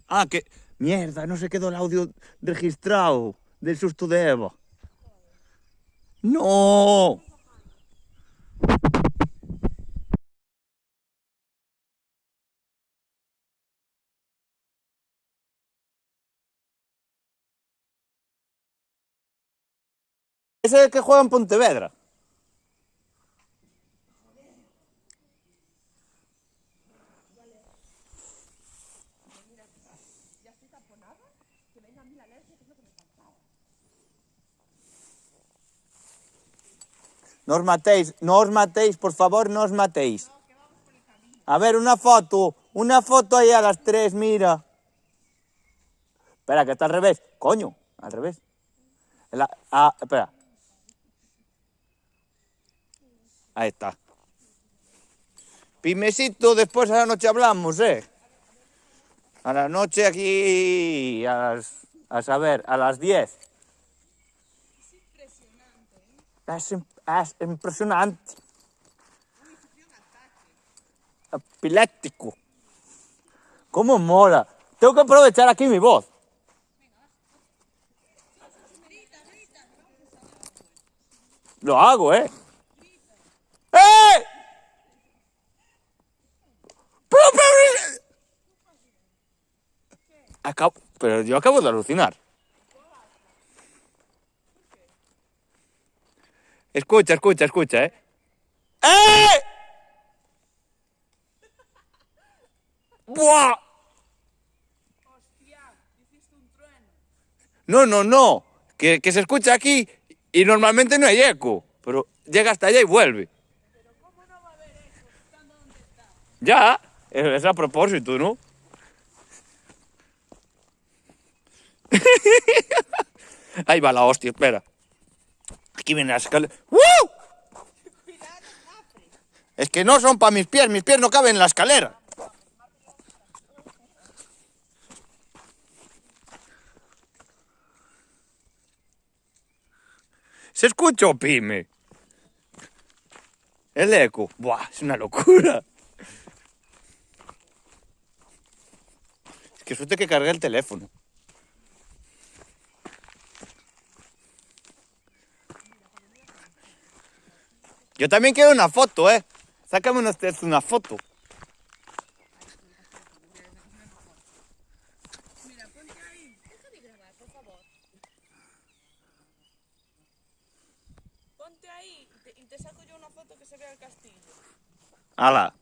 Ah, que... Mierda, no se quedó el audio registrado del susto de Eva. ¡No! Ese es el que juega en Pontevedra. No os matéis, por favor, no os matéis. A ver, una foto ahí a las 3, mira. Espera, que está al revés. Coño, al revés. Espera. Ahí está. Pimecito, después a la noche hablamos, A la noche aquí, a saber, a las 10. Es impresionante. Epiléptico. ¿Cómo mola? Tengo que aprovechar aquí mi voz. Lo hago, ¡Eh! Pero yo acabo de alucinar. Escucha, ¿eh? ¡Buah! Hostia, hiciste un trueno. No. Que se escucha aquí y normalmente no hay eco. Pero llega hasta allá y vuelve. Pero ¿cómo no va a haber eco estando donde está? Ya, es a propósito, ¿no? Ahí va la hostia, espera. Aquí viene la escalera. ¡Woo! Cuidado, Jafre. Es que no son para mis pies no caben en la escalera. ¿Se escucha o pime? El eco. Buah, es una locura. Es que suerte que cargué el teléfono. Yo también quiero una foto, Sácame una foto. Mira, ponte ahí. Deja de grabar, por favor. Ponte ahí y te saco yo una foto que se vea el castillo. Hala.